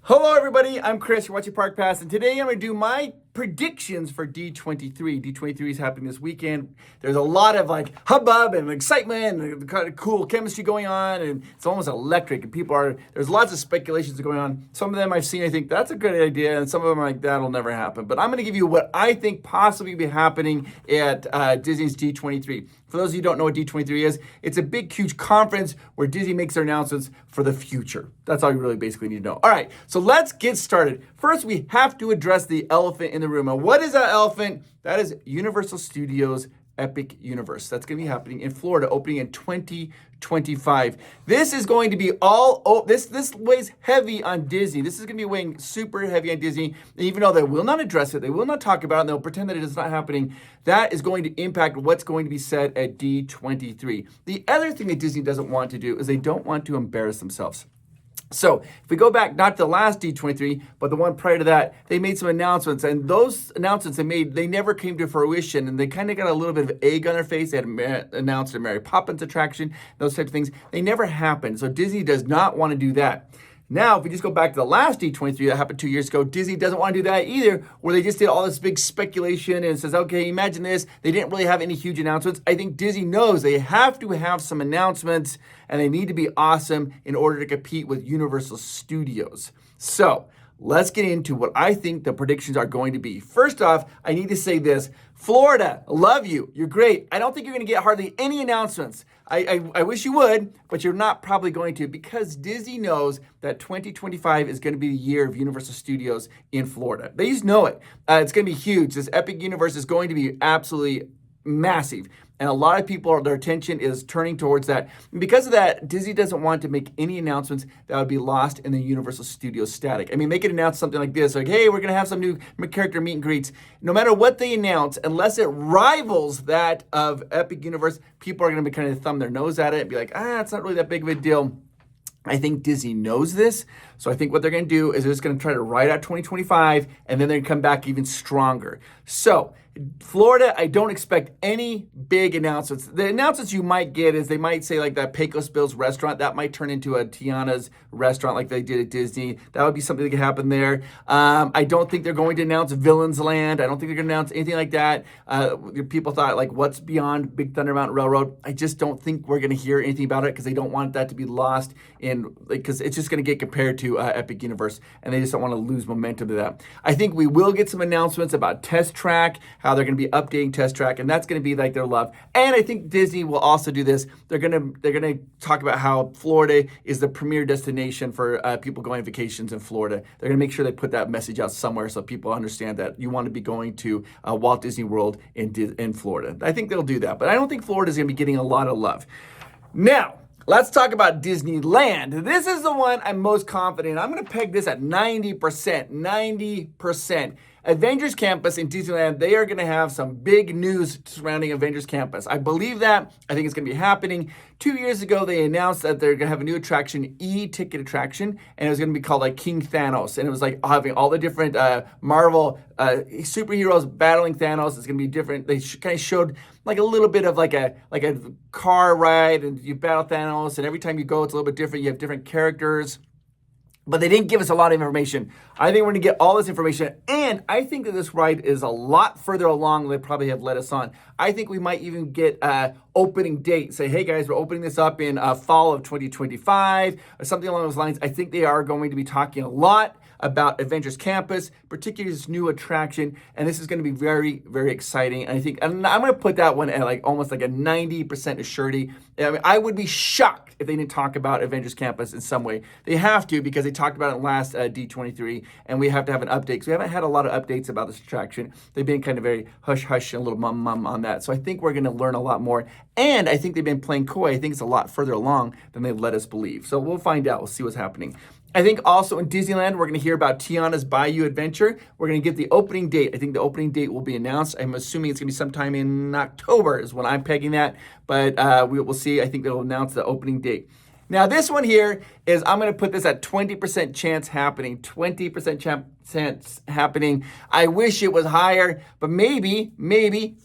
Hello, everybody. I'm Chris. You're watching Park Pass, and today I'm going to do my predictions for D23. D23 is happening this weekend. There's a lot of hubbub and excitement and kind of cool chemistry going on, and it's almost electric. And there's lots of speculations going on. Some of them I've seen, I think that's a good idea, and some of them are like, that'll never happen. But I'm going to give you what I think possibly be happening at Disney's D23. For those of you who don't know what D23 is, it's a big, huge conference where Disney makes their announcements for the future. That's all you really basically need to know. All right, so let's get started. First, we have to address the elephant in the room. And what is that elephant? That is Universal Studios Epic Universe. That's going to be happening in Florida, opening in 2025. This is going to be this weighs heavy on Disney. This is going to be weighing super heavy on Disney. And even though they will not address it, they will not talk about it, and they'll pretend that it is not happening, that is going to impact what's going to be said at D23. The other thing that Disney doesn't want to do is they don't want to embarrass themselves. So if we go back, not to the last D23, but the one prior to that, they made some announcements, and those announcements they never came to fruition, and they kind of got a little bit of egg on their face. They had announced a Mary Poppins attraction, those types of things. They never happened, so Disney does not want to do that. Now, if we just go back to the last D23 that happened 2 years ago, Disney doesn't want to do that either, where they just did all this big speculation and it says, okay, imagine this. They didn't really have any huge announcements. I think Disney knows they have to have some announcements, and they need to be awesome in order to compete with Universal Studios. So let's get into what I think the predictions are going to be. First off, I need to say this. Florida, love you. You're great. I don't think you're going to get hardly any announcements. I wish you would, but you're not probably going to, because Disney knows that 2025 is going to be the year of Universal Studios in Florida. They just know it. It's going to be huge. This Epic Universe is going to be absolutely massive. And a lot of people, their attention is turning towards that. And because of that, Disney doesn't want to make any announcements that would be lost in the Universal Studios static. I mean, they could announce something like this, like, hey, we're going to have some new character meet and greets. No matter what they announce, unless it rivals that of Epic Universe, people are going to be kind of thumb their nose at it and be like, it's not really that big of a deal. I think Disney knows this, so I think what they're going to do is they're just going to try to ride out 2025, and then they're going to come back even stronger. So Florida, I don't expect any big announcements. The announcements you might get is they might say like that Pecos Bills restaurant, that might turn into a Tiana's restaurant like they did at Disney. That would be something that could happen there. I don't think they're going to announce Villains Land. I don't think they're going to announce anything like that. People thought like what's beyond Big Thunder Mountain Railroad. I just don't think we're going to hear anything about it because they don't want that to be lost in, because it's just going to get compared to Epic Universe, and they just don't want to lose momentum to that. I think we will get some announcements about Test Track, how they're going to be updating Test Track, and that's going to be like their love. And I think Disney will also do this. They're going to talk about how Florida is the premier destination for people going on vacations in Florida. They're going to make sure they put that message out somewhere so people understand that you want to be going to Walt Disney World in Florida. I think they'll do that, but I don't think Florida is going to be getting a lot of love. Now, let's talk about Disneyland. This is the one I'm most confident in. I'm going to peg this at 90%. 90%. Avengers Campus in Disneyland, they are going to have some big news surrounding Avengers Campus. I believe that. I think it's going to be happening. 2 years ago, they announced that they're going to have a new attraction, e-ticket attraction, and it was going to be called like King Thanos. And it was like having all the different Marvel superheroes battling Thanos. It's going to be different. They kind of showed like a little bit of like a car ride, and you battle Thanos, and every time you go, it's a little bit different. You have different characters. But they didn't give us a lot of information. I think we're going to get all this information. And I think that this ride is a lot further along than they probably have let us on. I think we might even get opening date. Say, hey guys, we're opening this up in fall of 2025 or something along those lines. I think they are going to be talking a lot about Avengers Campus, particularly this new attraction, and this is going to be very, very exciting. And I'm going to put that one at like almost like a 90% assurity. I mean, I would be shocked if they didn't talk about Avengers Campus in some way. They have to, because they talked about it in last D23, and we have to have an update. So we haven't had a lot of updates about this attraction. They've been kind of very hush-hush and a little mum-mum on that. So I think we're going to learn a lot more. And I think they've been playing coy. I think it's a lot further along than they've let us believe. So we'll find out. We'll see what's happening. I think also in Disneyland, we're going to hear about Tiana's Bayou Adventure. We're going to get the opening date. I think the opening date will be announced. I'm assuming it's going to be sometime in October is when I'm pegging that. But we'll see. I think they'll announce the opening date. Now, this one here is, I'm going to put this at 20% chance happening. 20% chance happening. I wish it was higher, but maybe,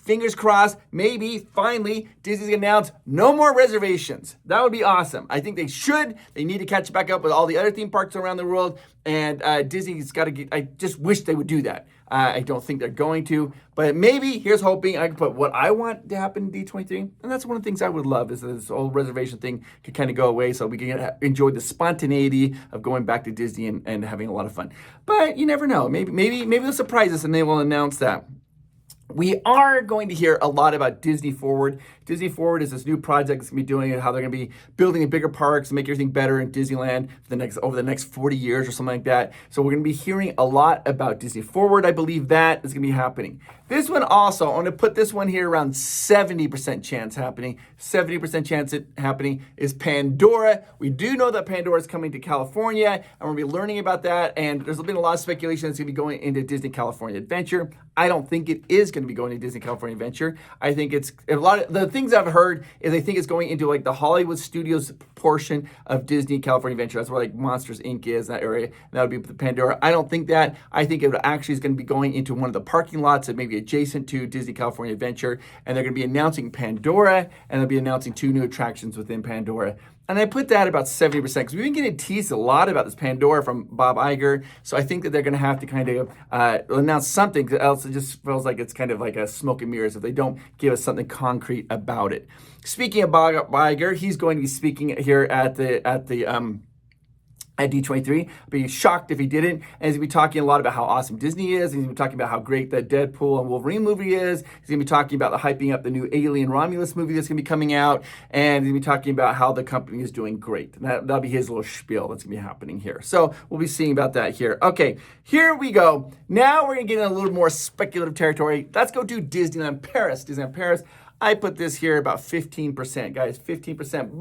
fingers crossed, maybe finally Disney's gonna announce no more reservations. That would be awesome. I think they should. They need to catch back up with all the other theme parks around the world, and Disney's got to get, I just wish they would do that. I don't think they're going to, but maybe, here's hoping, I can put what I want to happen in D23, and that's one of the things I would love, is that this whole reservation thing could kind of go away so we can enjoy the spontaneity of going back to Disney and having a lot of fun. But you never know. Maybe they'll surprise us and they will announce that. We are going to hear a lot about Disney Forward. Disney Forward is this new project that's going to be doing it, how they're going to be building bigger parks and make everything better in Disneyland over the next 40 years or something like that. So we're going to be hearing a lot about Disney Forward. I believe that is going to be happening. This one also, I'm going to put this one here around 70% chance happening. 70% chance it happening is Pandora. We do know that Pandora is coming to California, and we're going to be learning about that. And there's been a lot of speculation it's going to be going into Disney California Adventure. I don't think it is going to be going to Disney California Adventure. I think it's a lot of the things I've heard is I think it's going into like the Hollywood Studios portion of Disney California Adventure. That's where like Monsters Inc. is, that area. And that would be the Pandora. I don't think that. I think it actually is going to be going into one of the parking lots that maybe adjacent to Disney California Adventure. And they're going to be announcing Pandora, and they'll be announcing 2 new attractions within Pandora. And I put that about 70% because we've been getting teased a lot about this Pandora from Bob Iger. So I think that they're going to have to kind of announce something, else it just feels like it's kind of like a smoke and mirrors if they don't give us something concrete about it. Speaking of Bob Iger, he's going to be speaking here at D23. I'd be shocked if he didn't. And he's going to be talking a lot about how awesome Disney is. He's going to be talking about how great the Deadpool and Wolverine movie is. He's going to be talking about the hyping up the new Alien Romulus movie that's going to be coming out. And he's going to be talking about how the company is doing great. And that'll be his little spiel that's going to be happening here. So we'll be seeing about that here. Okay, here we go. Now we're going to get in a little more speculative territory. Let's go do Disneyland Paris. Disneyland Paris. I put this here about 15%, guys, 15%.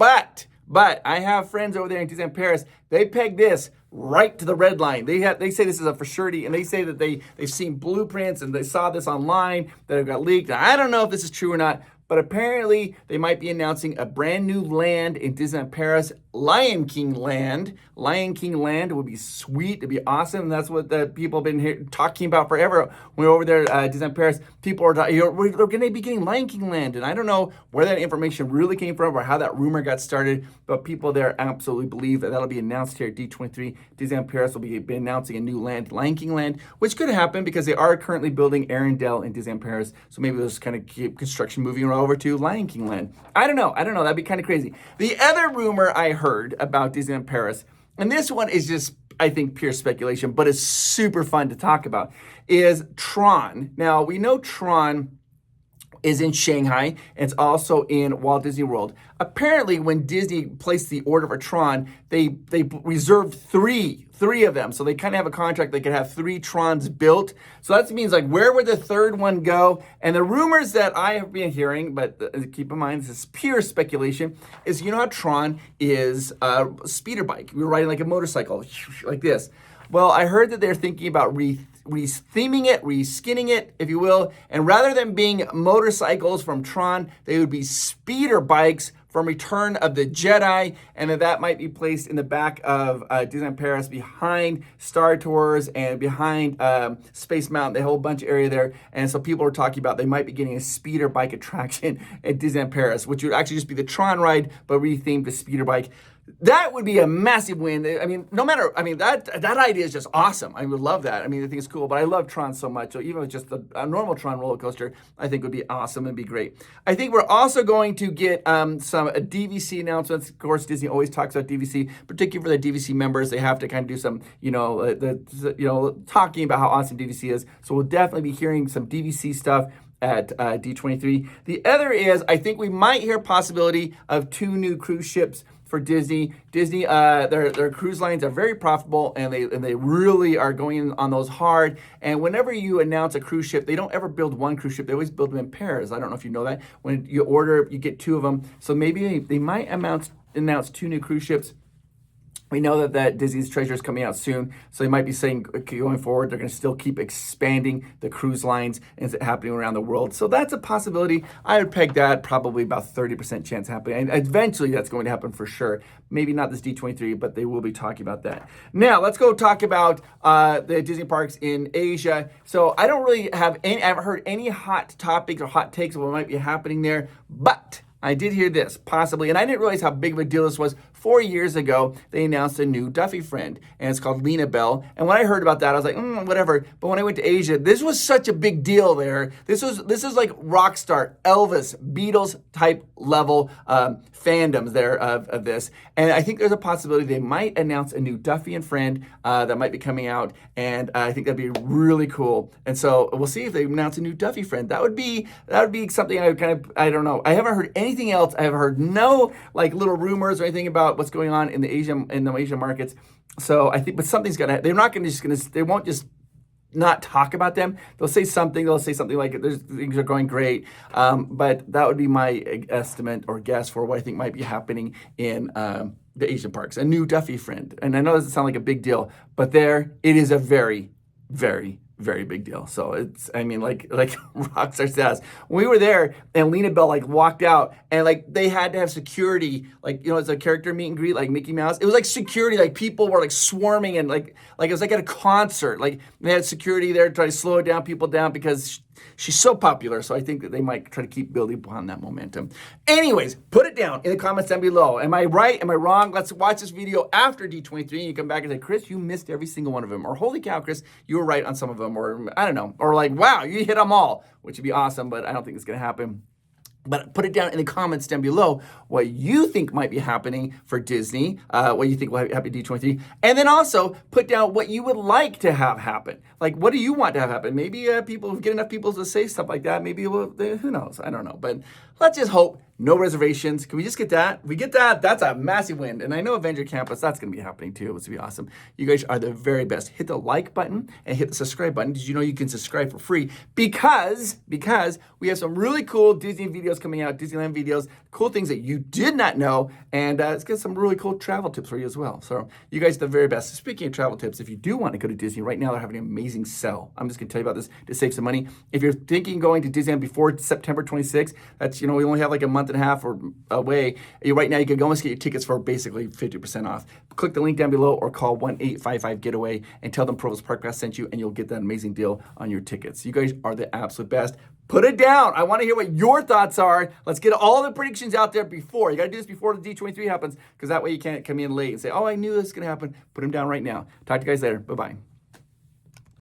But I have friends over there in Disneyland Paris. They peg this right to the red line. They say this is a for surety, and they say that they've seen blueprints and they saw this online that it got leaked. Now, I don't know if this is true or not, but apparently they might be announcing a brand new land in Disneyland Paris, Lion King Land. Lion King Land would be sweet. It'd be awesome. And that's what the people have been talking about forever. When we're over there at Disneyland Paris, people are talking, we're going to be getting Lion King Land. And I don't know where that information really came from or how that rumor got started, but people there absolutely believe that that'll be announced here at D23. Disneyland Paris will be announcing a new land, Lion King Land, which could happen because they are currently building Arendelle in Disneyland Paris. So maybe they'll just kind of keep construction moving over to Lion King Land. I don't know. That'd be kind of crazy. The other rumor I heard about Disneyland Paris, and this one is just, I think, pure speculation, but it's super fun to talk about, is Tron. Now, we know Tron is in Shanghai, and it's also in Walt Disney World. Apparently, when Disney placed the order for Tron, they reserved three of them. So they kind of have a contract. They could have 3 Trons built. So that means, like, where would the third one go? And the rumors that I have been hearing, but keep in mind, this is pure speculation, is you know how Tron is a speeder bike. You're riding like a motorcycle, like this. Well, I heard that they're thinking about re-theming it, re-skinning it, if you will. And rather than being motorcycles from Tron, they would be speeder bikes from Return of the Jedi, and that might be placed in the back of Disneyland Paris behind Star Tours and behind Space Mountain, the whole bunch of area there. And so people are talking about they might be getting a speeder bike attraction at Disneyland Paris, which would actually just be the Tron ride, but rethemed to speeder bike. That would be a massive win. I mean, that idea is just awesome. I would love that. I mean, I think it's cool, but I love Tron so much. So even with just a normal Tron roller coaster, I think would be awesome and be great. I think we're also going to get some DVC announcements. Of course, Disney always talks about DVC, particularly for the DVC members. They have to kind of do some, talking about how awesome DVC is. So we'll definitely be hearing some DVC stuff at D23. The other is, I think we might hear a possibility of 2 new cruise ships for Disney. Disney, their cruise lines are very profitable, and they really are going on those hard. And whenever you announce a cruise ship, they don't ever build one cruise ship. They always build them in pairs. I don't know if you know that. When you order, you get 2 of them. So maybe they might announce 2 new cruise ships We know that Disney's Treasure is coming out soon, so they might be saying going forward they're going to still keep expanding the cruise lines and it's happening around the world. So that's a possibility. I would peg that probably about 30% chance happening. And eventually that's going to happen for sure. Maybe not this D23, but they will be talking about that. Now let's go talk about the Disney parks in Asia. So I don't really have any. I haven't heard any hot topics or hot takes of what might be happening there, but I did hear this, possibly, and I didn't realize how big of a deal this was. 4 years ago, they announced a new Duffy friend, and it's called Lena Bell. And when I heard about that, I was like, whatever. But when I went to Asia, this was such a big deal there. This is like rock star, Elvis, Beatles type level fandoms there of this. And I think there's a possibility they might announce a new Duffy and friend that might be coming out, and I think that'd be really cool. And so we'll see if they announce a new Duffy friend. That would be something I don't know. I haven't heard anything else. I haven't heard no like little rumors or anything about what's going on in the Asian markets. So I think, but something's they won't just not talk about them. They'll say something like things are going great. But that would be my estimate or guess for what I think might be happening in the Asian parks. A new Duffy friend. And I know it doesn't sound like a big deal, but it is a very, very, very big deal. So it's, I mean, like Rockstar says, when we were there and Lena Bell like walked out and like they had to have security, like, you know, it's a character meet and greet, like Mickey Mouse. It was like security, like people were like swarming and like it was like at a concert. Like they had security there to try to slow people down because she's so popular. So I think that they might try to keep building upon that momentum. Anyways, put it down in the comments down below. Am I right? Am I wrong? Let's watch this video after D23 and you come back and say, Chris, you missed every single one of them. Or holy cow, Chris, you were right on some of them. Or I don't know. Or like, wow, you hit them all, which would be awesome, but I don't think it's going to happen. But put it down in the comments down below what you think might be happening for Disney, what you think will happen to D23. And then also put down what you would like to have happen. Like, what do you want to have happen? Maybe people, get enough people to say stuff like that. Maybe, who knows? I don't know. But let's just hope no reservations. Can we just get that? We get that. That's a massive win. And I know Avenger Campus, that's going to be happening too. It's going to be awesome. You guys are the very best. Hit the like button and hit the subscribe button. Did you know you can subscribe for free? Because we have some really cool Disney videos coming out, Disneyland videos, cool things that you did not know. And it's got some really cool travel tips for you as well. So you guys are the very best. Speaking of travel tips, if you do want to go to Disney, right now they're having an amazing sale. I'm just going to tell you about this to save some money. If you're thinking going to Disneyland before September 26th, that's, we only have like a month and a half or away. Right now, you can almost get your tickets for basically 50% off. Click the link down below or call 1-855-GETAWAY and tell them Provo's Park Pass sent you, and you'll get that amazing deal on your tickets. You guys are the absolute best. Put it down. I want to hear what your thoughts are. Let's get all the predictions out there before. You got to do this before the D23 happens, because that way you can't come in late and say, oh, I knew this was going to happen. Put them down right now. Talk to you guys later. Bye-bye.